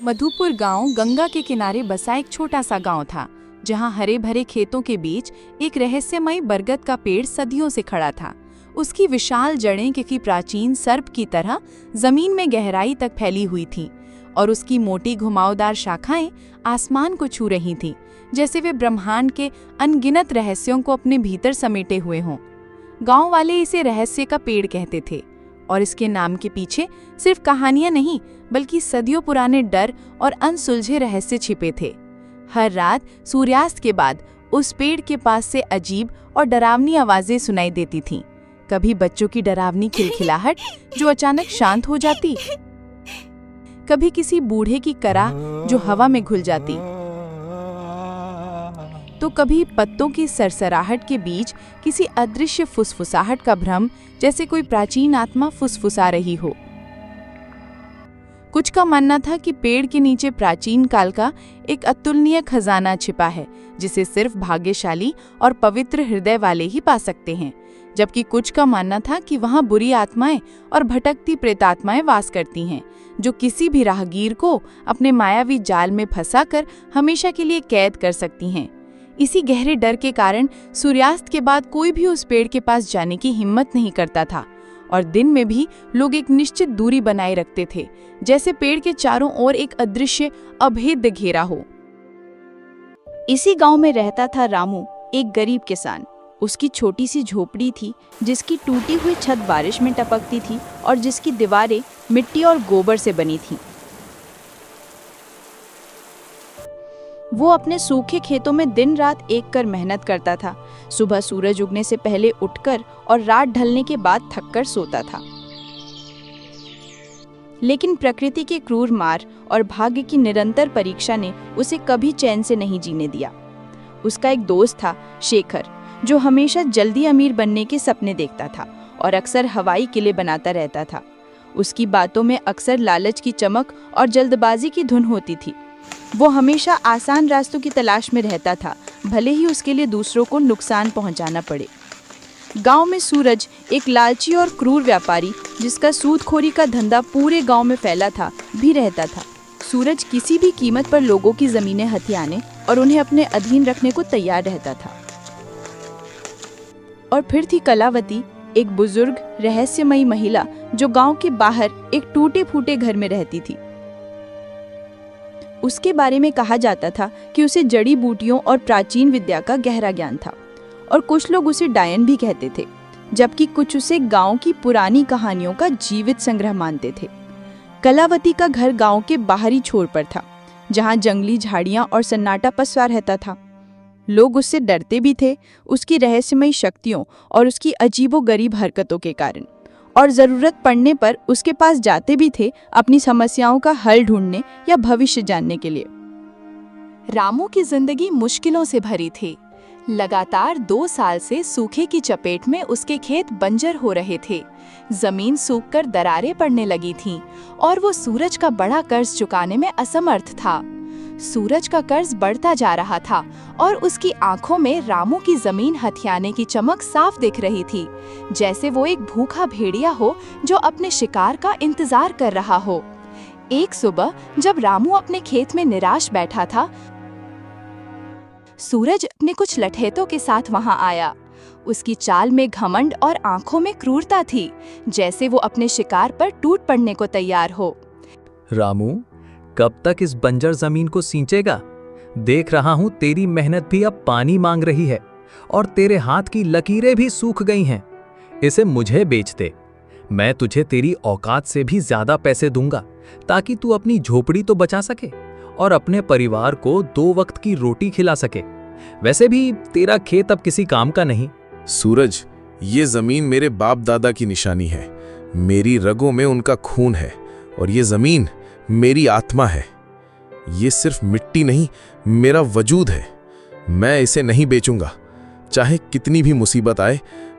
मधुपुर गांव गंगा के किनारे बसा एक छोटा सा गांव था, जहां हरे भरे खेतों के बीच एक रहस्यमयी बरगद का पेड़ सदियों से खड़ा था। उसकी विशाल जड़ें किसी प्राचीन सर्प की तरह जमीन में गहराई तक फैली हुई थीं और उसकी मोटी घुमावदार शाखाएं आसमान को छू रही थीं, जैसे वे ब्रह्मांड के अनगिनत रहस्यों को अपने भीतर समेटे हुए हों। गांव वाले इसे रहस्य का पेड़ कहते थे और इसके नाम के पीछे सिर्फ कहानियां नहीं, बल्कि सदियों पुराने डर और अनसुलझे रहस्य छिपे थे। हर रात सूर्यास्त के बाद उस पेड़ के पास से अजीब और डरावनी आवाजें सुनाई देती थीं। कभी बच्चों की डरावनी खिलखिलाहट जो अचानक शांत हो जाती, कभी किसी बूढ़े की कराह जो हवा में घुल जाती, तो कभी पत्तों की सरसराहट के बीच किसी अदृश्य फुसफुसाहट का भ्रम, जैसे कोई प्राचीन आत्मा फुसफुसा रही हो। कुछ का मानना था कि पेड़ के नीचे प्राचीन काल का एक अतुलनीय खजाना छिपा है, जिसे सिर्फ भाग्यशाली और पवित्र हृदय वाले ही पा सकते हैं, जबकि कुछ का मानना था कि वहां बुरी आत्माएं और भटकती प्रेतात्माएं वास करती हैं, जो किसी भी राहगीर को अपने मायावी जाल में फंसाकर हमेशा के लिए कैद कर सकती हैं। इसी गहरे डर के कारण सूर्यास्त के बाद कोई भी उस पेड़ के पास जाने की हिम्मत नहीं करता था और दिन में भी लोग एक निश्चित दूरी बनाए रखते थे, जैसे पेड़ के चारों ओर एक अदृश्य अभेद्य घेरा हो। इसी गांव में रहता था रामू, एक गरीब किसान। उसकी छोटी सी झोपड़ी थी, जिसकी टूटी हुई छत बारिश में टपकती थी और जिसकी दीवारें मिट्टी और गोबर से बनी थीं। वो अपने सूखे खेतों में दिन रात एक कर मेहनत करता था। सुबह सूरज उगने से पहले उठकर और रात ढलने के बाद थककर सोता था। लेकिन प्रकृति के क्रूर मार और भाग्य की निरंतर परीक्षा ने उसे कभी चैन से नहीं जीने दिया। उसका एक दोस्त था, शेखर, जो हमेशा जल्दी अमीर बनने के सपने देखता था और अक्सर हवाई किले बनाता रहता था। उसकी बातों में अक्सर लालच की चमक और जल्दबाजी की धुन होती थी। वो हमेशा आसान रास्तों की तलाश में रहता था, भले ही उसके लिए दूसरों को नुकसान पहुंचाना पड़े। गांव में सूरज, एक लालची और क्रूर व्यापारी जिसका सूदखोरी का धंधा पूरे गांव में फैला था, भी रहता था। सूरज किसी भी कीमत पर लोगों की जमीनें हथियाने और उन्हें अपने अधीन रखने को तैयार रहता था। और फिर थी कलावती, एक बुजुर्ग रहस्यमयी महिला जो गांव के बाहर एक टूटे फूटे घर में रहती थी। उसके बारे में कहा जाता था कि उसे जड़ी बूटियों और प्राचीन विद्या का गहरा ज्ञान था और कुछ लोग उसे डायन भी कहते थे, जबकि कुछ उसे गांव की पुरानी कहानियों का जीवित संग्रह मानते थे। कलावती का घर गांव के बाहरी छोर पर था, जहां जंगली झाड़ियां और सन्नाटा पसरा रहता था। लोग उससे डरते भी थे, उसकी रहस्यमयी शक्तियों और उसकी अजीबोगरीब हरकतों के कारण, और ज़रूरत पड़ने पर उसके पास जाते भी थे अपनी समस्याओं का हल ढूंढने या भविष्य जानने के लिए। रामू की जिंदगी मुश्किलों से भरी थी। लगातार 2 साल से सूखे की चपेट में उसके खेत बंजर हो रहे थे। जमीन सूखकर दरारें पड़ने लगी थीं और वो सूरज का बड़ा कर्ज चुकाने में असमर्थ था। सूरज का कर्ज बढ़ता जा रहा था और उसकी आंखों में रामू की जमीन हथियाने की चमक साफ दिख रही थी, जैसे वो एक भूखा भेड़िया हो जो अपने शिकार का इंतजार कर रहा हो। एक सुबह जब रामू अपने खेत में निराश बैठा था, सूरज अपने कुछ लठैतों के साथ वहां आया। उसकी चाल में घमंड और आंखों में क्रूरता थी, जैसे वो अपने शिकार पर टूट पड़ने को तैयार हो। रामू, कब तक इस बंजर जमीन को सींचेगा? देख रहा हूं तेरी मेहनत भी अब पानी मांग रही है और तेरे हाथ की लकीरें भी सूख गई हैं। इसे मुझे बेच दे, मैं तुझे तेरी औकात से भी ज्यादा पैसे दूंगा, ताकि तू अपनी झोपड़ी तो बचा सके और अपने परिवार को 2 वक्त की रोटी खिला सके। वैसे भी तेरा खेत अब किसी काम का नहीं। सूरज, ये जमीन मेरे बाप दादा की निशानी है। मेरी रगों में उनका खून है और ये जमीन मेरी आत्मा है। ये सिर्फ मिट्टी नहीं, मेरा वजूद है। मैं इसे नहीं बेचूंगा, चाहे कितनी भी मुसीबत आए।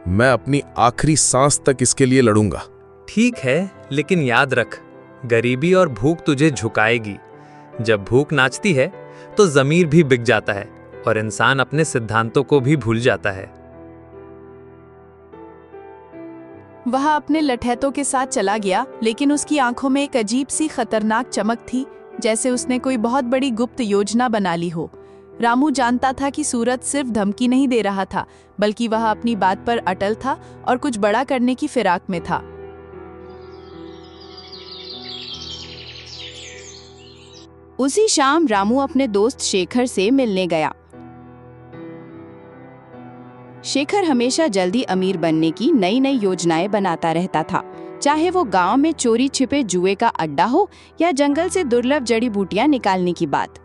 मैं अपनी आखिरी सांस तक इसके लिए लड़ूंगा। ठीक है, लेकिन याद रख, गरीबी और भूख तुझे झुकाएगी। जब भूख नाचती है तो ज़मीर भी बिक जाता है और इंसान अपने सिद्धांतों को भी भूल जाता है। वह अपने लठैतों के साथ चला गया, लेकिन उसकी आंखों में एक अजीब सी खतरनाक चमक थी, जैसे उसने कोई बहुत बड़ी गुप्त योजना बना ली हो। रामू जानता था कि सूरज सिर्फ धमकी नहीं दे रहा था, बल्कि वह अपनी बात पर अटल था और कुछ बड़ा करने की फिराक में था। उसी शाम रामू अपने दोस्त शेखर से मिलने गया। शेखर हमेशा जल्दी अमीर बनने की नई नई योजनाएं बनाता रहता था, चाहे वो गांव में चोरी छिपे जुए का अड्डा हो या जंगल से दुर्लभ जड़ी बूटियां निकालने की बात।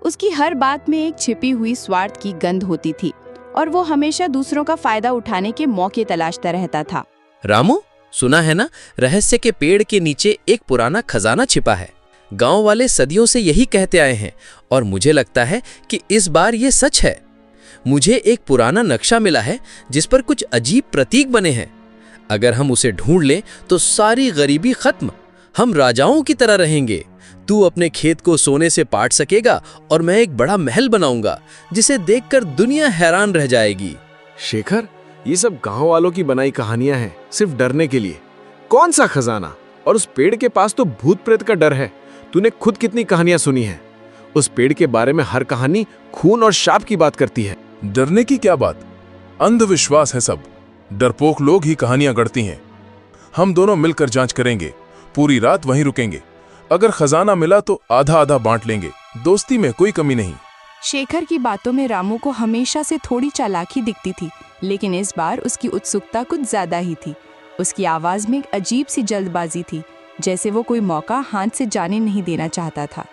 उसकी हर बात में एक छिपी हुई स्वार्थ की गंध होती थी और वो हमेशा दूसरों का फायदा उठाने के मौके तलाशता रहता था। रामू, सुना है ना, रहस्य के पेड़ के नीचे एक पुराना खजाना छिपा है। गांव वाले सदियों से यही कहते आए हैं और मुझे लगता है कि इस बार ये सच है। मुझे एक पुराना नक्शा मिला है जिस पर कुछ अजीब प्रतीक बने हैं। अगर हम उसे ढूंढ लें तो सारी गरीबी खत्म, हम राजाओं की तरह रहेंगे। तू अपने खेत को सोने से पाट सकेगा और मैं एक बड़ा महल बनाऊंगा जिसे देखकर दुनिया हैरान रह जाएगी। शेखर, ये सब गांव वालों की बनाई कहानियां हैं, सिर्फ डरने के लिए। कौन सा खजाना? और उस पेड़ के पास तो भूत प्रेत का डर है। तूने खुद कितनी कहानियां सुनी हैं? उस पेड़ के बारे में हर कहानी खून और शाप की बात करती है। डरने की क्या बात, अंधविश्वास है सब। डरपोक लोग ही कहानियां गढ़ती हैं। हम दोनों मिलकर जांच करेंगे, पूरी रात वहीं रुकेंगे। अगर खजाना मिला तो आधा आधा बांट लेंगे, दोस्ती में कोई कमी नहीं। शेखर की बातों में रामू को हमेशा से थोड़ी चालाकी दिखती थी, लेकिन इस बार उसकी उत्सुकता कुछ ज्यादा ही थी। उसकी आवाज में एक अजीब सी जल्दबाजी थी, जैसे वो कोई मौका हाथ से जाने नहीं देना चाहता था।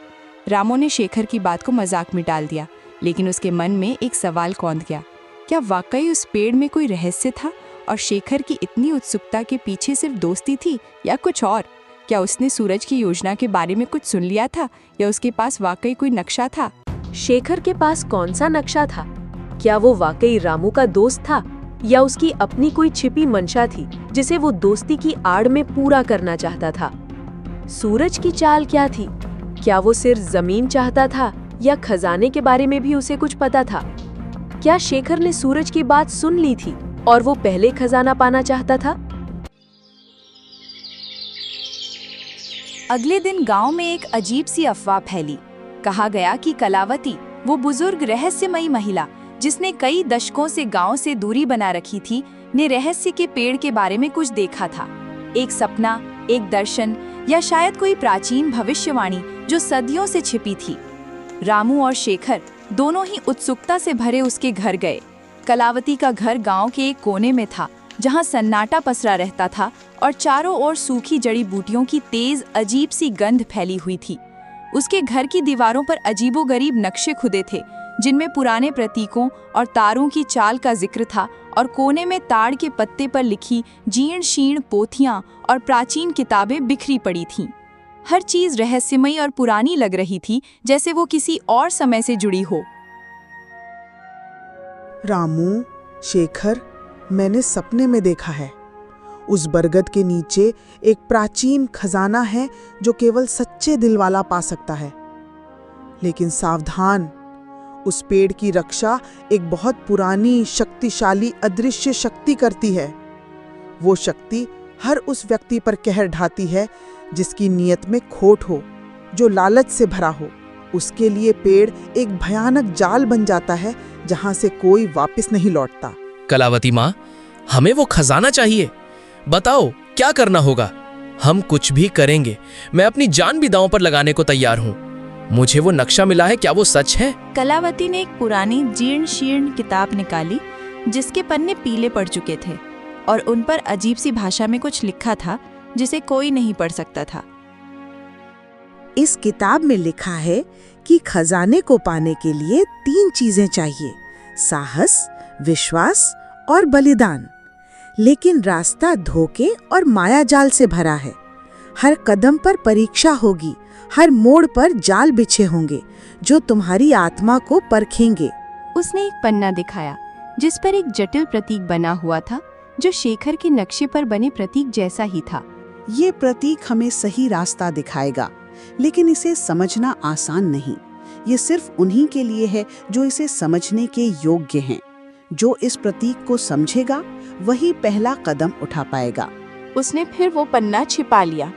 रामू ने शेखर की बात को मजाक में डाल दिया, लेकिन उसके मन में एक सवाल कौंध गया। क्या वाकई उस पेड़ में कोई रहस्य था और शेखर की इतनी उत्सुकता के पीछे सिर्फ दोस्ती थी या कुछ और? क्या उसने सूरज की योजना के बारे में कुछ सुन लिया था या उसके पास वाकई कोई नक्शा था? शेखर के पास कौन सा नक्शा था? क्या वो वाकई रामू का दोस्त था या उसकी अपनी कोई छिपी मंशा थी जिसे वो दोस्ती की आड़ में पूरा करना चाहता था? सूरज की चाल क्या थी? क्या वो सिर्फ जमीन चाहता था या खजाने के बारे में भी उसे कुछ पता था? क्या शेखर ने सूरज की बात सुन ली थी और वो पहले खजाना पाना चाहता था? अगले दिन गांव में एक अजीब सी अफवाह फैली। कहा गया कि कलावती, वो बुजुर्ग रहस्यमयी महिला जिसने कई दशकों से गांव से दूरी बना रखी थी, ने रहस्य के पेड़ के बारे में कुछ देखा था। एक सपना, एक दर्शन या शायद कोई प्राचीन भविष्यवाणी जो सदियों से छिपी थी। रामू और शेखर दोनों ही उत्सुकता से भरे उसके घर गए। कलावती का घर गांव के एक कोने में था, जहां सन्नाटा पसरा रहता था और चारों ओर सूखी जड़ी बूटियों की तेज अजीब सी गंध फैली हुई थी। उसके घर की दीवारों पर अजीबोगरीब नक्शे खुदे थे, जिनमें पुराने प्रतीकों और तारों की चाल का जिक्र था, और कोने में ताड़ के पत्ते पर लिखी जीर्ण शीर्ण पोथियां और प्राचीन किताबें बिखरी पड़ी थीं। हर चीज रहस्यमयी और पुरानी लग रही थी, जैसे वो किसी और समय से जुड़ी हो। रामू, शेखर, मैंने सपने में देखा है। उस बरगद के नीचे एक प्राचीन खजाना है जो केवल सच्चे दिल वाला पा सकता है। लेकिन सावधान, उस पेड़ की रक्षा एक बहुत पुरानी, शक्तिशाली अदृश्य शक्ति करती है। वो शक्ति हर उस व्यक्ति पर कहर ढाती है जिसकी नीयत में खोट हो, जो लालच से भरा हो। उसके लिए पेड़ एक भयानक जाल बन जाता है जहां से कोई वापस नहीं लौटता। कलावती माँ, हमें वो खजाना चाहिए। बताओ क्या करना होगा? हम कुछ भी करेंगे। मैं अपनी जान भी दांव पर लगाने को तैयार हूँ। मुझे वो नक्शा मिला है, क्या वो सच है? कलावती ने एक पुरानी जीर्ण शीर्ण किताब निकाली, जिसके पन्ने पीले पड़ चुके थे और उन पर अजीब सी भाषा में कुछ लिखा था जिसे कोई नहीं पढ़ सकता था। इस किताब में लिखा है कि खजाने को पाने के लिए 3 चीजें चाहिए: साहस, विश्वास और बलिदान। लेकिन रास्ता धोखे और मायाजाल से भरा है। हर कदम पर परीक्षा होगी, हर मोड़ पर जाल बिछे होंगे जो तुम्हारी आत्मा को परखेंगे। उसने एक पन्ना दिखाया जिस पर एक जटिल प्रतीक बना हुआ था, जो शेखर के नक्शे पर बने प्रतीक जैसा ही था। ये प्रतीक हमें सही रास्ता दिखाएगा, लेकिन इसे समझना आसान नहीं। ये सिर्फ उन्हीं के लिए है जो इसे समझने के योग्य हैं। जो इस प्रतीक को समझेगा वही पहला कदम उठा पाएगा। उसने फिर वो पन्ना छिपा लिया।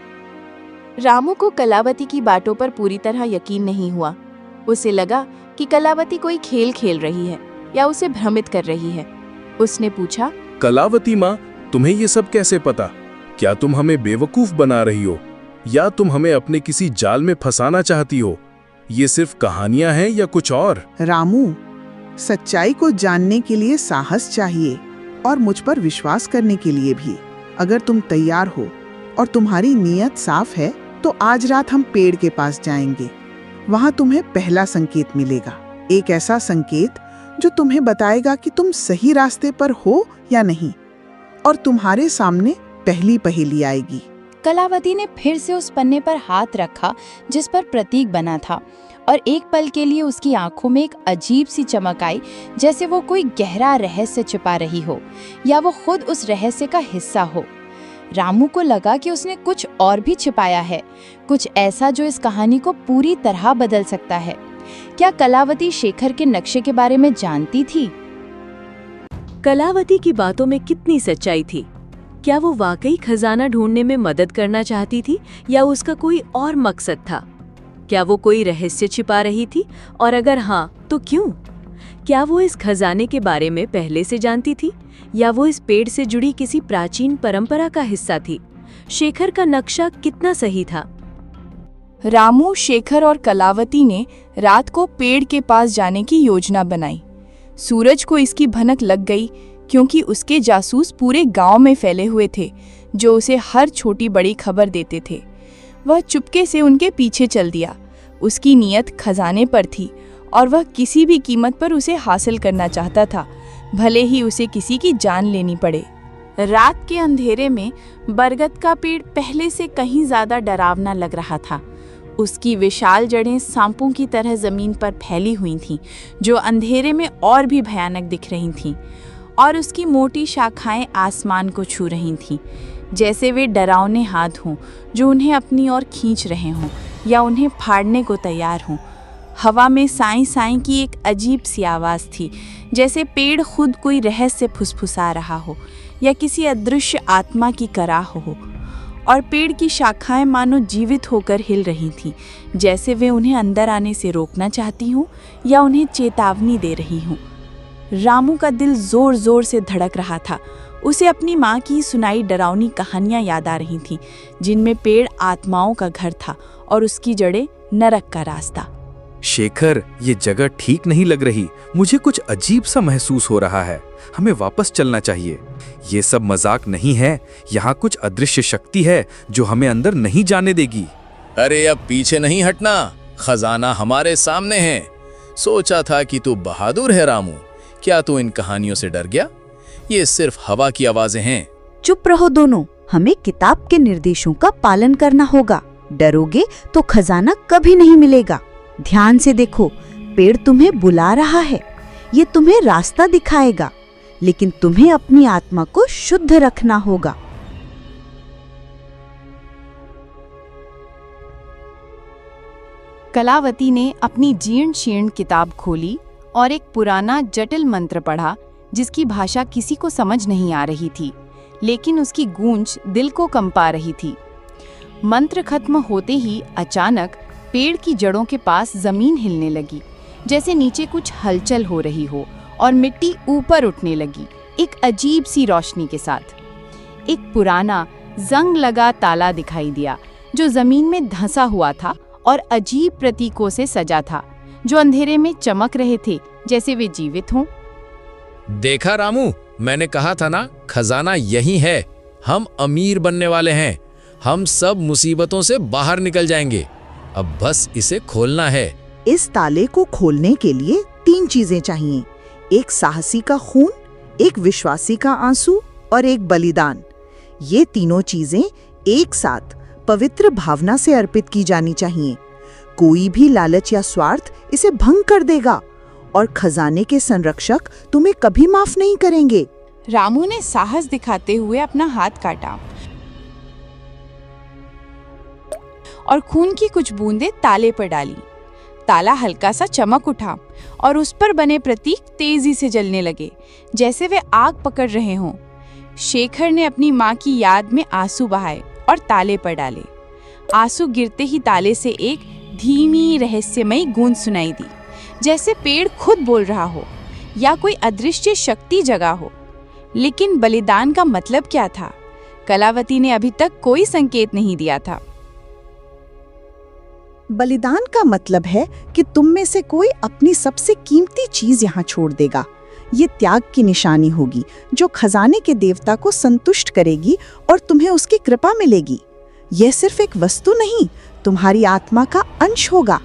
रामू को कलावती की बातों पर पूरी तरह यकीन नहीं हुआ। उसे लगा कि कलावती कोई खेल खेल रही है या उसे भ्रमित कर रही है। उसने पूछा, कलावती माँ, तुम्हें ये सब कैसे पता? क्या तुम हमें बेवकूफ बना रही हो या तुम हमें अपने किसी जाल में फंसाना चाहती हो? ये सिर्फ कहानियां हैं या कुछ और? रामू, सच्चाई को जानने के लिए साहस चाहिए और मुझ पर विश्वास करने के लिए भी। अगर तुम तैयार हो और तुम्हारी नीयत साफ है तो आज रात हम पेड़ के पास जाएंगे। वहां तुम्हें पहला संकेत मिलेगा, एक ऐसा संकेत जो तुम्हें बताएगा कि तुम सही रास्ते पर हो या नहीं, और तुम्हारे सामने पहली पहेली आएगी। कलावती ने फिर से उस पन्ने पर हाथ रखा जिस पर प्रतीक बना था, और एक पल के लिए उसकी आंखों में एक अजीब सी चमक आई, जैसे वो कोई गहरा रहस्य छिपा रही हो या वो खुद उस रहस्य का हिस्सा हो। रामू को लगा कि उसने कुछ और भी छिपाया है, कुछ ऐसा जो इस कहानी को पूरी तरह बदल सकता है। क्या कलावती शेखर के नक्शे के बारे में जानती थी? कलावती की बातों में कितनी सच्चाई थी? क्या वो वाकई खजाना ढूंढने में मदद करना चाहती थी या उसका कोई और मकसद था? क्या वो कोई रहस्य छिपा रही थी, और अगर हाँ तो क्यों? क्या वो इस खजाने के बारे में पहले से जानती थी या वो इस पेड़ से जुड़ी किसी प्राचीन परंपरा का हिस्सा थी? शेखर का नक्शा कितना सही था? रामू, शेखर और कलावती ने रात को पेड़ के पास जाने की योजना बनाई। सूरज को इसकी भनक लग गई क्योंकि उसके जासूस पूरे गांव में फैले हुए थे जो उसे हर छोटी बड़ी खबर देते थे। वह चुपके से उनके पीछे चल दिया। उसकी नीयत खजाने पर थी और वह किसी भी कीमत पर उसे हासिल करना चाहता था, भले ही उसे किसी की जान लेनी पड़े। रात के अंधेरे में बरगद का पेड़ पहले से कहीं ज्यादा डरावना लग रहा था। उसकी विशाल जड़ें सांपों की तरह जमीन पर फैली हुई थीं, जो अंधेरे में और भी भयानक दिख रही थीं, और उसकी मोटी शाखाएं आसमान को छू रही थीं, जैसे वे डरावने हाथ हों जो उन्हें अपनी ओर खींच रहे हों या उन्हें फाड़ने को तैयार हों। हवा में साई साई की एक अजीब सी आवाज़ थी, जैसे पेड़ खुद कोई रहस्य फुसफुसा रहा हो या किसी अदृश्य आत्मा की कराह हो, और पेड़ की शाखाएं मानो जीवित होकर हिल रही थीं, जैसे वे उन्हें अंदर आने से रोकना चाहती हों या उन्हें चेतावनी दे रही हों। रामू का दिल जोर जोर से धड़क रहा था। उसे अपनी माँ की सुनाई डरावनी कहानियाँ याद आ रही थीं, जिनमें पेड़ आत्माओं का घर था और उसकी जड़ें नरक का रास्ता। शेखर, ये जगह ठीक नहीं लग रही। मुझे कुछ अजीब सा महसूस हो रहा है। हमें वापस चलना चाहिए। ये सब मजाक नहीं है। यहाँ कुछ अदृश्य शक्ति है जो हमें अंदर नहीं जाने देगी। अरे अब पीछे नहीं हटना, खजाना हमारे सामने है। सोचा था कि तू बहादुर है रामू, क्या तू इन कहानियों से डर गया? ये सिर्फ हवा की आवाजें हैं। चुप रहो दोनों, हमें किताब के निर्देशों का पालन करना होगा। डरोगे तो खजाना कभी नहीं मिलेगा। ध्यान से देखो, पेड़ तुम्हें बुला रहा है। ये तुम्हें रास्ता दिखाएगा, लेकिन तुम्हें अपनी आत्मा को शुद्ध रखना होगा। कलावती ने अपनी जीर्ण शीर्ण किताब खोली और एक पुराना जटिल मंत्र पढ़ा, जिसकी भाषा किसी को समझ नहीं आ रही थी, लेकिन उसकी गूंज दिल को कंपा रही थी। मंत्र खत्म होते ही अचानक पेड़ की जड़ों के पास जमीन हिलने लगी, जैसे नीचे कुछ हलचल हो रही हो, और मिट्टी ऊपर उठने लगी एक अजीब सी रोशनी के साथ। एक पुराना जंग लगा ताला दिखाई दिया जो जमीन में धंसा हुआ था और अजीब प्रतीकों से सजा था, जो अंधेरे में चमक रहे थे जैसे वे जीवित हों। देखा रामू, मैंने कहा था ना, खजाना यही है। हम अमीर बनने वाले हैं। हम सब मुसीबतों से बाहर निकल जाएंगे। अब बस इसे खोलना है। इस ताले को खोलने के लिए 3 चीजें चाहिए, एक साहसी का खून, एक विश्वासी का आंसू और एक बलिदान। ये तीनों चीजें एक साथ पवित्र भावना से अर्पित की जानी चाहिए। कोई भी लालच या स्वार्थ इसे भंग कर देगा और खजाने के संरक्षक तुम्हें कभी माफ नहीं करेंगे। रामू ने साहस दिखाते हुए अपना हाथ काटा और खून की कुछ बूंदें ताले पर डाली। ताला हल्का सा चमक उठा और उस पर बने प्रतीक तेजी से जलने लगे, जैसे वे आग पकड़ रहे हों। शेखर ने अपनी माँ की याद में आंसू बहाए और ताले पर डाले। आंसू गिरते ही ताले से एक धीमी रहस्यमयी गूंज सुनाई दी, जैसे पेड़ खुद बोल रहा हो या कोई अदृश्य शक्ति जगा हो। लेकिन बलिदान का मतलब क्या था? कलावती ने अभी तक कोई संकेत नहीं दिया था। बलिदान का मतलब है कि तुम में से कोई अपनी सबसे कीमती चीज यहाँ छोड़ देगा। ये त्याग की निशानी होगी जो खजाने के देवता को संतुष्ट करेगी और तुम्हें उसकी कृपा मिलेगी। यह सिर्फ एक वस्तु नहीं, तुम्हारी आत्मा का अंश होगा।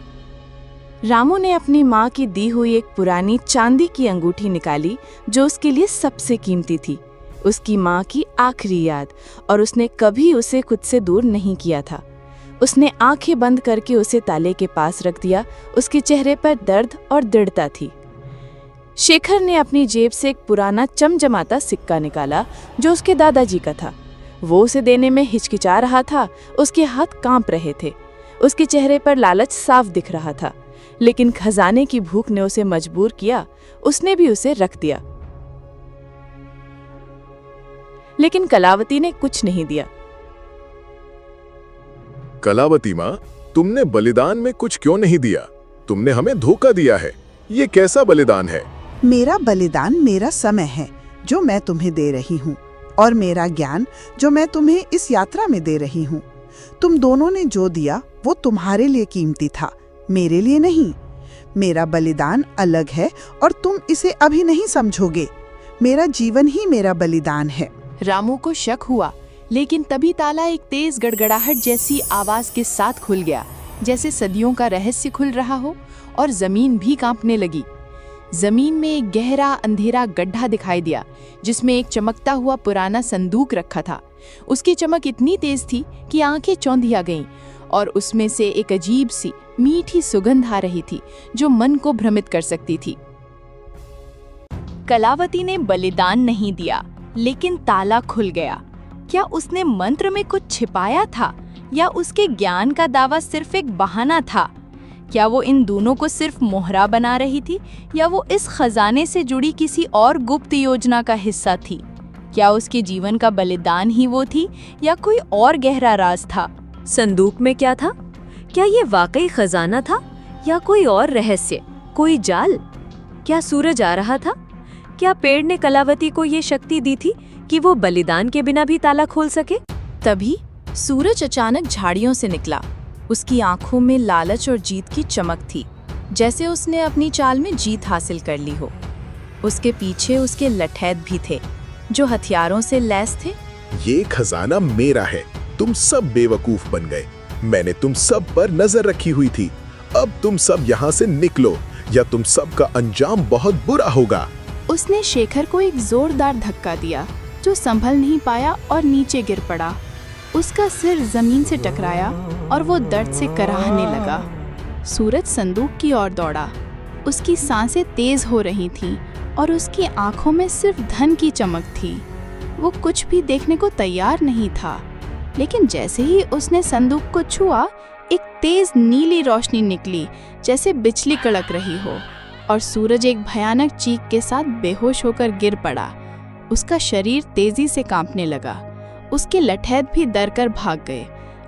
रामू ने अपनी माँ की दी हुई एक पुरानी चांदी की अंगूठी निकाली जो उसके लिए सबसे कीमती थी, उसकी माँ की आखिरी याद, और उसने कभी उसे खुद से दूर नहीं किया था। उसने आंखें बंद करके उसे ताले के पास रख दिया। उसके चेहरे पर दर्द और दृढ़ता थी। शेखर ने अपनी जेब से एक पुराना चमचमाता सिक्का निकाला जो उसके दादाजी का था। वो उसे देने में हिचकिचा रहा था, उसके हाथ कांप रहे थे। उसके चेहरे पर लालच साफ दिख रहा था, लेकिन खजाने की भूख ने उसे मजबूर किया। उसने भी उसे रख दिया, लेकिन कलावती ने कुछ नहीं दिया। कलावती माँ, तुमने बलिदान में कुछ क्यों नहीं दिया? तुमने हमें धोखा दिया है। ये कैसा बलिदान है? मेरा बलिदान मेरा समय है जो मैं तुम्हें दे रही हूँ, और मेरा ज्ञान जो मैं तुम्हें इस यात्रा में दे रही हूँ। तुम दोनों ने जो दिया वो तुम्हारे लिए कीमती था, मेरे लिए नहीं। मेरा बलिदान अलग है और तुम इसे अभी नहीं समझोगे। मेरा जीवन ही मेरा बलिदान है। रामू को शक हुआ, लेकिन तभी ताला एक तेज गड़गड़ाहट जैसी आवाज के साथ खुल गया, जैसे सदियों का रहस्य खुल रहा हो, और जमीन भी कांपने लगी। जमीन में एक गहरा अंधेरा गड्ढा दिखाई दिया, जिसमें एक चमकता हुआ पुराना संदूक रखा था। उसकी चमक इतनी तेज थी कि आंखें चौंधिया गईं, और उसमें से एक अजीब सी मीठी सुगंध आ रही थी जो मन को भ्रमित कर सकती थी। कलावती ने बलिदान नहीं दिया, लेकिन ताला खुल गया। क्या उसने मंत्र में कुछ छिपाया था, या उसके ज्ञान का दावा सिर्फ एक बहाना था? क्या वो इन दोनों को सिर्फ मोहरा बना रही थी, या वो इस खजाने से जुड़ी किसी और गुप्त योजना का हिस्सा थी? क्या उसके जीवन का बलिदान ही वो थी, या कोई और गहरा राज था? संदूक में क्या था? क्या ये वाकई खजाना था या कोई और रहस्य, कोई जाल? क्या सूरज आ रहा था? क्या पेड़ ने कलावती को ये शक्ति दी थी कि वो बलिदान के बिना भी ताला खोल सके? तभी सूरज अचानक झाड़ियों से निकला। उसकी आंखों में लालच और जीत की चमक थी, जैसे उसने अपनी चाल में जीत हासिल कर ली हो। उसके पीछे उसके लठैत भी थे, जो हथियारों से लैस थे। ये खजाना मेरा है। तुम सब बेवकूफ बन गए। मैंने तुम सब पर नजर रखी हुई थी। अब तुम सब यहाँ से निकलो, या तुम सब का अंजाम बहुत बुरा होगा। उसने शेखर को एक जोरदार धक्का दिया, जो संभल नहीं पाया और नीचे गिर पड़ा। उसका सिर जमीन से टकराया और वो दर्द से कराहने लगा। सूरज संदूक की ओर दौड़ा। उसकी सांसें तेज हो रही थीं और उसकी आंखों में सिर्फ धन की चमक थी। वो कुछ भी देखने को तैयार नहीं था, लेकिन जैसे ही उसने संदूक को छुआ, एक तेज नीली रोशनी निकली, जैसे बिजली कड़क रही हो, और सूरज एक भयानक चीख के साथ बेहोश होकर गिर पड़ा। उसका शरीर तेजी से कांपने लगा। उसके लठैत भी डर कर भाग गए।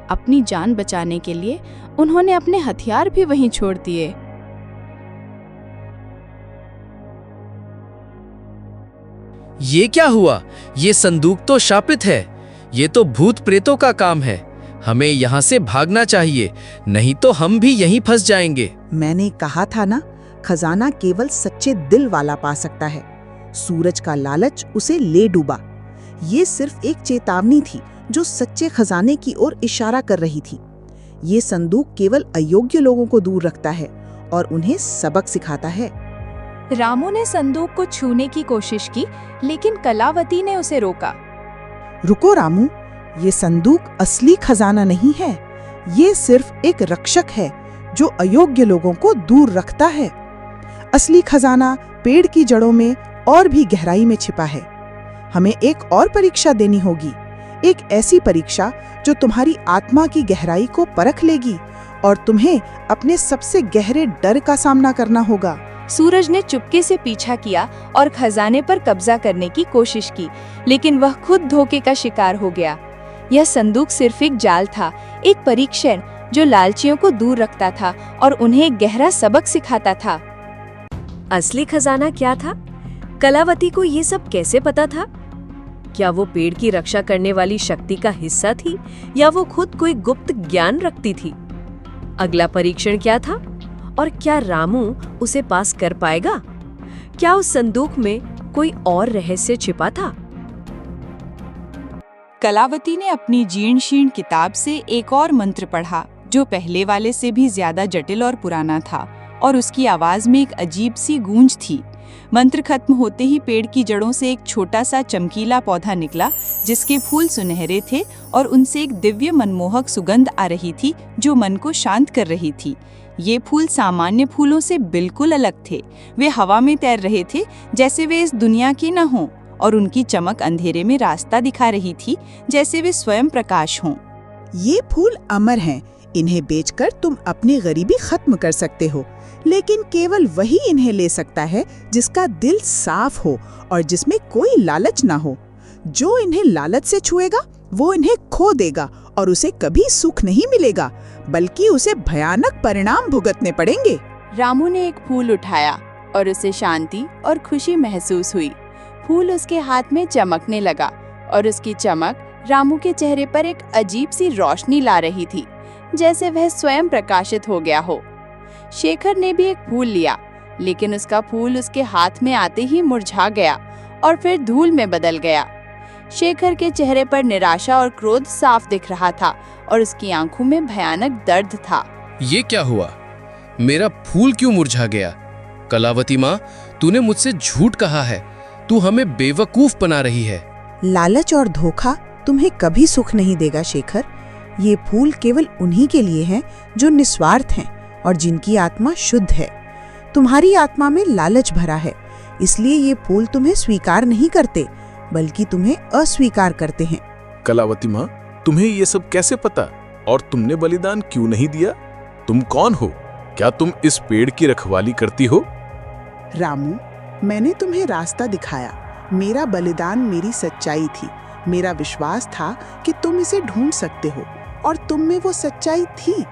अपनी जान बचाने के लिए उन्होंने अपने हथियार भी वहीं छोड़ दिए। ये क्या हुआ? ये संदूक तो शापित है। ये तो भूत प्रेतों का काम है। हमें यहाँ से भागना चाहिए, नहीं तो हम भी यहीं फंस जाएंगे। मैंने कहा था ना, खजाना केवल सच्चे दिल वाला पा सकता है। सूरज का लालच उसे ले डूबा। ये सिर्फ एक चेतावनी थी जो सच्चे खजाने की ओर इशारा कर रही थी। ये संदूक केवल अयोग्य लोगों को दूर रखता है और उन्हें सबक सिखाता है। रामू ने संदूक को छूने की कोशिश की, लेकिन कलावती ने उसे रोका। रुको रामू, ये संदूक असली खजाना नहीं है। ये सिर्फ एक रक्षक है जो अयोग्य लोगों को दूर रखता है। असली खजाना पेड़ की जड़ों में और भी गहराई में छिपा है। हमें एक और परीक्षा देनी होगी, एक ऐसी परीक्षा जो तुम्हारी आत्मा की गहराई को परख लेगी और तुम्हें अपने सबसे गहरे डर का सामना करना होगा। सूरज ने चुपके से पीछा किया और खजाने पर कब्जा करने की कोशिश की, लेकिन वह खुद धोखे का शिकार हो गया। यह संदूक सिर्फ एक जाल था, एक परीक्षण जो लालचियों को दूर रखता था और उन्हें एक गहरा सबक सिखाता था। असली खजाना क्या था? कलावती को ये सब कैसे पता था? क्या वो पेड़ की रक्षा करने वाली शक्ति का हिस्सा थी या वो खुद कोई गुप्त ज्ञान रखती थी? अगला परीक्षण क्या था और क्या रामू उसे पास कर पाएगा? क्या उस संदूक में कोई और रहस्य छिपा था? कलावती ने अपनी जीर्ण शीर्ण किताब से एक और मंत्र पढ़ा जो पहले वाले से भी ज्यादा जटिल और पुराना था, और उसकी आवाज में एक अजीब सी गूंज थी। मंत्र खत्म होते ही पेड़ की जड़ों से एक छोटा सा चमकीला पौधा निकला जिसके फूल सुनहरे थे और उनसे एक दिव्य मनमोहक सुगंध आ रही थी जो मन को शांत कर रही थी। ये फूल सामान्य फूलों से बिल्कुल अलग थे। वे हवा में तैर रहे थे जैसे वे इस दुनिया के न हों, और उनकी चमक अंधेरे में रास्ता दिखा रही थी जैसे वे स्वयं प्रकाश हों। ये फूल अमर हैं। इन्हें बेचकर तुम अपनी गरीबी खत्म कर सकते हो, लेकिन केवल वही इन्हें ले सकता है जिसका दिल साफ हो और जिसमें कोई लालच ना हो। जो इन्हें लालच से छुएगा वो इन्हें खो देगा और उसे कभी सुख नहीं मिलेगा, बल्कि उसे भयानक परिणाम भुगतने पड़ेंगे। रामू ने एक फूल उठाया और उसे शांति और खुशी महसूस हुई। फूल उसके हाथ में चमकने लगा और उसकी चमक रामू के चेहरे पर एक अजीब सी रोशनी ला रही थी, जैसे वह स्वयं प्रकाशित हो गया हो। शेखर ने भी एक फूल लिया, लेकिन उसका फूल उसके हाथ में आते ही मुरझा गया और फिर धूल में बदल गया। शेखर के चेहरे पर निराशा और क्रोध साफ दिख रहा था और उसकी आंखों में भयानक दर्द था। ये क्या हुआ? मेरा फूल क्यों मुरझा गया? कलावती माँ, तूने मुझसे झूठ कहा है। तू हमें बेवकूफ बना रही है। लालच और धोखा तुम्हें कभी सुख नहीं देगा शेखर। ये फूल केवल उन्हीं के लिए हैं जो निस्वार्थ हैं और जिनकी आत्मा शुद्ध है। तुम्हारी आत्मा में लालच भरा है, इसलिए ये फूल तुम्हें स्वीकार नहीं करते, बल्कि तुम्हें अस्वीकार करते हैं। कलावती माँ, तुम्हें ये सब कैसे पता? और तुमने बलिदान क्यों नहीं दिया? तुम कौन हो? क्या तुम इस पेड़ की रखवाली करती हो? रामू, मैंने तुम्हें रास्ता दिखाया। मेरा बलिदान मेरी सच्चाई थी। मेरा विश्वास था कि तुम इसे ढूंढ सकते हो, और तुम में वो सच्चाई थी।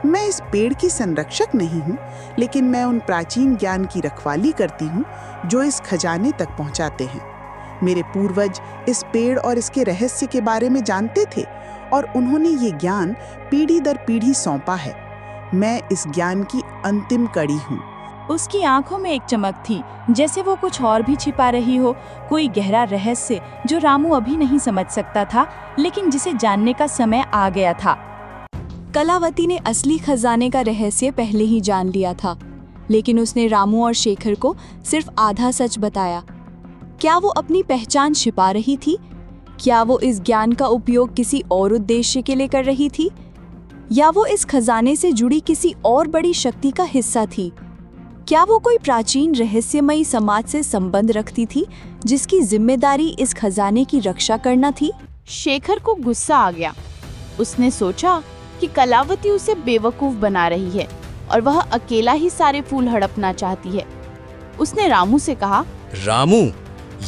मैं इस पेड़ की संरक्षक नहीं हूँ, लेकिन मैं उन प्राचीन ज्ञान की रखवाली करती हूँ जो इस खजाने तक पहुँचाते हैं। मेरे पूर्वज इस पेड़ और इसके रहस्य के बारे में जानते थे, और उन्होंने ये ज्ञान पीढ़ी दर पीढ़ी सौंपा है। मैं इस ज्ञान की अंतिम कड़ी हूँ। उसकी आंखों में एक चमक थी, जैसे वो कुछ और भी छिपा रही हो, कोई गहरा रहस्य जो रामू अभी नहीं समझ सकता था, लेकिन जिसे जानने का समय आ गया था। कलावती ने असली खजाने का रहस्य पहले ही जान लिया था, लेकिन उसने रामू और शेखर को सिर्फ आधा सच बताया। क्या वो अपनी पहचान छिपा रही थी? क्या वो इस ज्ञान का उपयोग किसी और उद्देश्य के लिए कर रही थी? या वो इस खजाने से जुड़ी किसी और बड़ी शक्ति का हिस्सा थी? क्या वो कोई प्राचीन रहस्यमयी समाज से संबंध रखती थी जिसकी जिम्मेदारी इस खजाने की रक्षा करना थी? शेखर को गुस्सा आ गया। उसने सोचा कि कलावती उसे बेवकूफ बना रही है और वह अकेला ही सारे फूल हड़पना चाहती है। उसने रामू से कहा, रामू,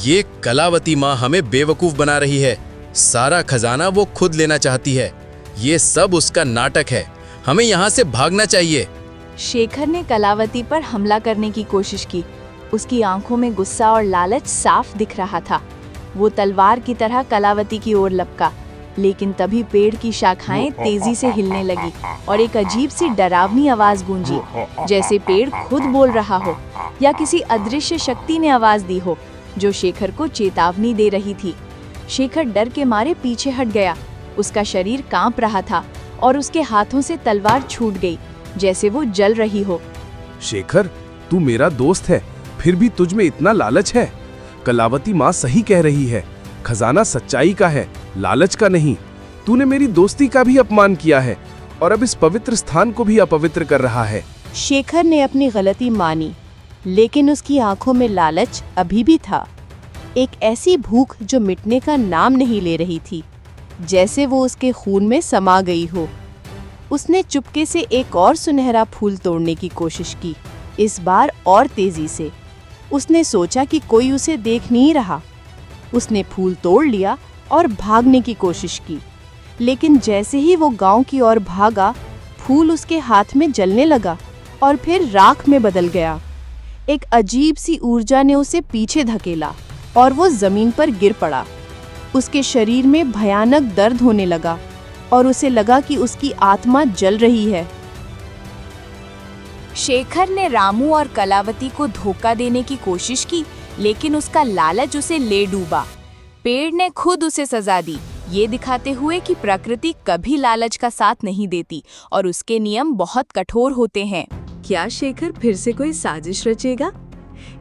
ये कलावती माँ हमें बेवकूफ बना रही है। सारा खजाना वो खुद लेना चाहती है। ये सब उसका नाटक है। हमें यहाँ से भागना चाहिए। शेखर ने कलावती पर हमला करने की कोशिश की। उसकी आंखों में गुस्सा और लालच साफ दिख रहा था। वो तलवार की तरह कलावती की ओर लपका, लेकिन तभी पेड़ की शाखाएं तेजी से हिलने लगी और एक अजीब सी डरावनी आवाज गूंजी, जैसे पेड़ खुद बोल रहा हो या किसी अदृश्य शक्ति ने आवाज दी हो जो शेखर को चेतावनी दे रही थी। शेखर डर के मारे पीछे हट गया। उसका शरीर कांप रहा था और उसके हाथों से तलवार छूट गई, जैसे वो जल रही हो। शेखर, तू मेरा दोस्त है, फिर भी तुझ में इतना लालच है। कलावती माँ सही कह रही है, खजाना सच्चाई का है, लालच का नहीं। तूने मेरी दोस्ती का भी अपमान किया है और अब इस पवित्र स्थान को भी अपवित्र कर रहा है। शेखर ने अपनी गलती मानी, लेकिन उसकी आंखों में लालच अभी भी था, एक ऐसी भूख जो मिटने का नाम नहीं ले रही थी, जैसे वो उसके खून में समा गई हो। उसने चुपके से एक और सुनहरा फूल तोड़ने की कोशिश की, इस बार और तेजी से। उसने सोचा कि कोई उसे देख नहीं रहा। उसने फूल तोड़ लिया और भागने की कोशिश की, लेकिन जैसे ही वो गांव की ओर भागा, फूल उसके हाथ में जलने लगा और फिर राख में बदल गया। एक अजीब सी ऊर्जा ने उसे पीछे धकेला और वो जमीन पर गिर पड़ा। उसके शरीर में भयानक दर्द होने लगा और उसे लगा कि उसकी आत्मा जल रही है। शेखर ने रामू और कलावती को धोखा देने की कोशिश की, लेकिन उसका लालच उसे ले डूबा। पेड़ ने खुद उसे सजा दी, ये दिखाते हुए कि प्रकृति कभी लालच का साथ नहीं देती और उसके नियम बहुत कठोर होते हैं। क्या शेखर फिर से कोई साजिश रचेगा?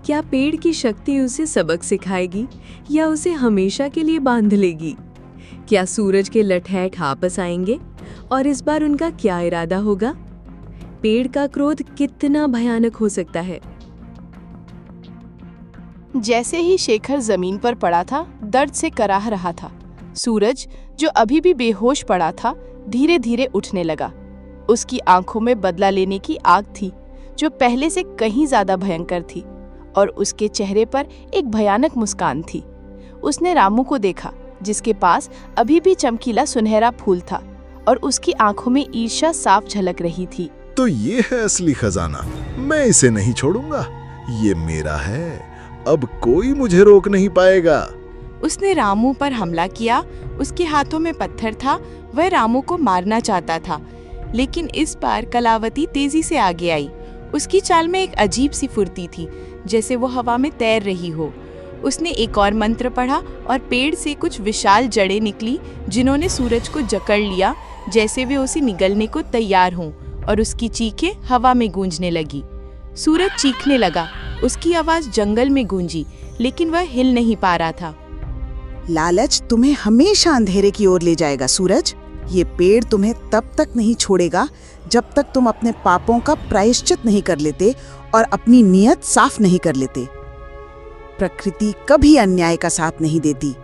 क्या पेड़ की शक्ति उसे सबक सिखाएगी या उसे हमेशा के लिए बांध लेगी? क्या सूरज के लठैट वापस आएंगे और इस बार उनका क्या इरादा होगा? पेड़ का क्रोध कितना भयानक हो सकता है। जैसे ही शेखर जमीन पर पड़ा था, दर्द से कराह रहा था। सूरज, जो अभी भी बेहोश पड़ा था, धीरे धीरे उठने लगा। उसकी आंखों में बदला लेने की आग थी, जो पहले से कहीं ज्यादा भयंकर थी, और उसके चेहरे पर एक भयानक मुस्कान थी। उसने रामू को देखा, जिसके पास अभी भी चमकीला सुनहरा फूल था, और उसकी आंखों में ईर्ष्या साफ झलक रही थी। तो ये है असली खजाना, मैं इसे नहीं छोड़ूंगा, ये मेरा है, अब कोई मुझे रोक नहीं पाएगा। उसने रामू पर हमला किया। उसके हाथों में पत्थर था, वह रामू को मारना चाहता था, लेकिन इस बार कलावती तेजी से आगे आई। उसकी चाल में एक अजीब सी फुर्ती थी, जैसे वो हवा में तैर रही हो। उसने एक और मंत्र पढ़ा और पेड़ से कुछ विशाल जड़ें निकली, जिन्होंने सूरज को जकड़ लिया, जैसे वे उसे निगलने को तैयार हों, और उसकी चीखें हवा में गूंजने लगी। सूरज चीखने लगा, उसकी आवाज जंगल में गूंजी, लेकिन वह हिल नहीं पा रहा था। लालच तुम्हें हमेशा अंधेरे की ओर ले जाएगा सूरज। ये पेड़ तुम्हें तब तक नहीं छोड़ेगा जब तक तुम अपने पापों का प्रायश्चित नहीं कर लेते और अपनी नीयत साफ नहीं कर लेते। प्रकृति कभी अन्याय का साथ नहीं देती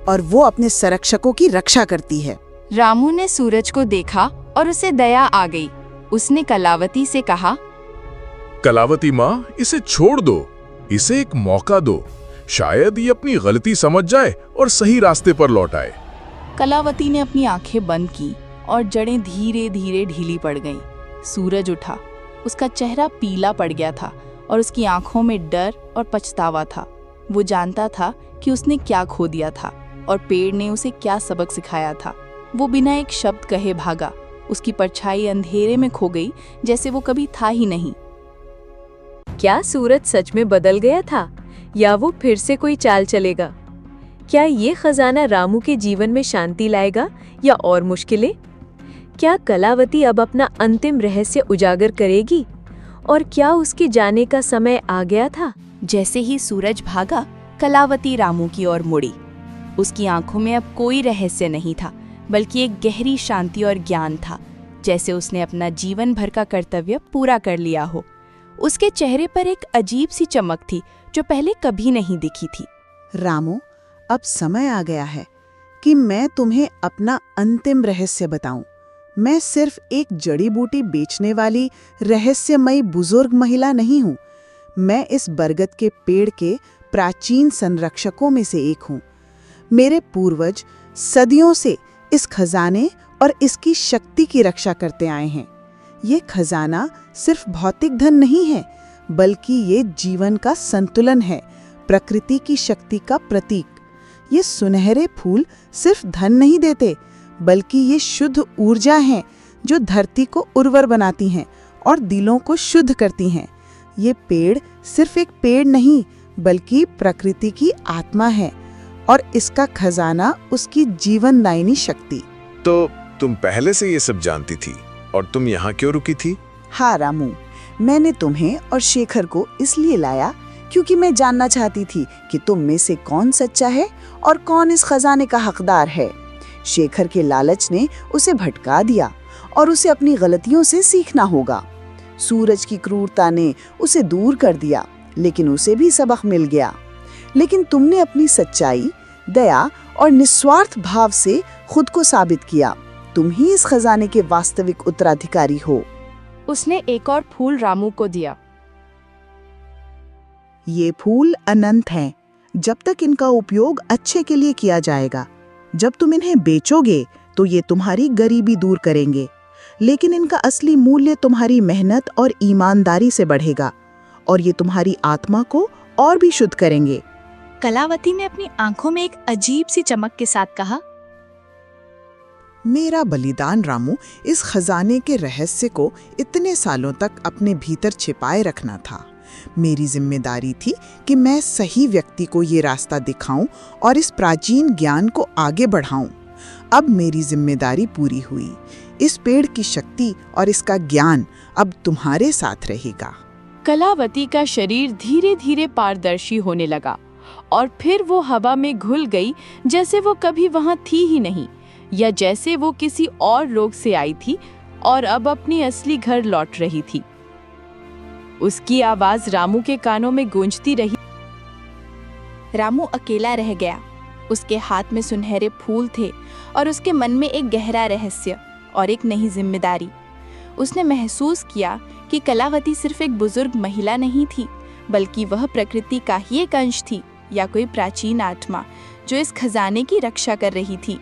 और वो अपने संरक्षकों की रक्षा करती है। रामू ने सूरज को देखा और उसे दया आ गई। उसने कलावती से कहा, कलावती माँ, इसे छोड़ दो, इसे एक मौका दो, शायद ये अपनी गलती समझ जाए और सही रास्ते पर लौट आए। कलावती ने अपनी आंखें बंद की और जड़ें धीरे धीरे ढीली पड़ गईं। सूरज उठा, उसका चेहरा पीला पड़ गया था और उसकी आंखों में डर और पछतावा था। वो जानता था कि उसने क्या खो दिया था और पेड़ ने उसे क्या सबक सिखाया था। वो बिना एक शब्द कहे भागा। उसकी परछाई अंधेरे में खो गई, जैसे वो कभी था ही नहीं। क्या सूरज सच में बदल गया था या वो फिर से कोई चाल चलेगा? क्या ये खजाना रामू के जीवन में शांति लाएगा या और मुश्किलें? क्या कलावती अब अपना अंतिम रहस्य उजागर करेगी और क्या उसके जाने का समय आ गया था? जैसे ही सूरज भागा, कलावती रामू की ओर मुड़ी। उसकी आंखों में अब कोई रहस्य नहीं था, बल्कि एक गहरी शांति और ज्ञान था, जैसे उसने अपना जीवन भर का कर्तव्य पूरा कर लिया हो। उसके चेहरे पर एक अजीब सी चमक थी, जो पहले कभी नहीं दिखी थी। रामू, अब समय आ गया है कि मैं तुम्हें अपना अंतिम रहस्य बताऊं। मैं सिर्फ एक जड़ी बूटी बेचने वाली रहस्यमयी बुजुर्ग महिला नहीं हूं। मैं इस बरगद के पेड़ के प्राचीन संरक्षकों में से एक हूं। मेरे पूर्वज सदियों से इस खजाने और इसकी शक्ति की रक्षा करते आए हैं। ये खजाना सिर्फ भौतिक धन नहीं है, बल्कि ये जीवन का संतुलन है, प्रकृति की शक्ति का प्रतीक। ये सुनहरे फूल सिर्फ धन नहीं देते, बल्कि ये शुद्ध ऊर्जा हैं, जो धरती को उर्वर बनाती हैं और दिलों को शुद्ध करती हैं। ये पेड़ सिर्फ एक पेड़ नहीं, बल्कि प्रकृति की आत्मा है, और इसका खजाना उसकी जीवनदायिनी शक्ति। तो तुम पहले से ये सब जानती थी और तुम यहाँ क्यों रुकी थी? हाँ रामू, मैंने तुम्हें और शेखर को इसलिए लाया क्योंकि मैं जानना चाहती थी कि तुम में से कौन सच्चा है और कौन इस खजाने का हकदार है। शेखर के लालच ने उसे भटका दिया और उसे अपनी गलतियों से सीखना होगा। सूरज की क्रूरता ने उसे दूर कर दिया, लेकिन उसे भी सबक मिल गया। लेकिन तुमने अपनी सच्चाई, दया और निस्वार्थ भाव से खुद को साबित किया। तुम ही इस खजाने के वास्तविक उत्तराधिकारी हो। उसने एक और फूल रामू को दिया। ये फूल अनंत हैं, जब तक इनका उपयोग अच्छे के लिए किया जाएगा। जब तुम इन्हें बेचोगे, तो ये तुम्हारी गरीबी दूर करेंगे, लेकिन इनका असली मूल्य तुम्हारी मेहनत और ईमानदारी से बढ़ेगा और ये तुम्हारी आत्मा को और भी शुद्ध करेंगे। कलावती ने अपनी आंखों में एक अजीब सी चमक के साथ कहा, मेरा बलिदान रामू इस खजाने के रहस्य को इतने सालों तक अपने भीतर छिपाए रखना था। मेरी जिम्मेदारी थी कि मैं सही व्यक्ति को ये रास्ता दिखाऊं और इस प्राचीन ज्ञान को आगे बढ़ाऊं। अब मेरी जिम्मेदारी पूरी हुई। इस पेड़ की शक्ति और इसका ज्ञान अब तुम्हारे साथ रहेगा। कलावती का शरीर धीरे धीरे पारदर्शी होने लगा और फिर वो हवा में घुल गई, जैसे वो कभी वहां थी ही नहीं, या जैसे वो किसी और रोग से आई थी और अब अपनी असली घर लौट रही थी। उसकी आवाज रामू के कानों में गूंजती रही। रामू अकेला रह गया। उसके हाथ में सुनहरे फूल थे और उसके मन में एक गहरा रहस्य और एक नई जिम्मेदारी। उसने महसूस किया कि कलावती सिर्फ एक बुजुर्ग महिला नहीं थी, बल्कि वह प्रकृति का ही एक अंश थी, या कोई प्राचीन आत्मा जो इस खजाने की रक्षा कर रही थी।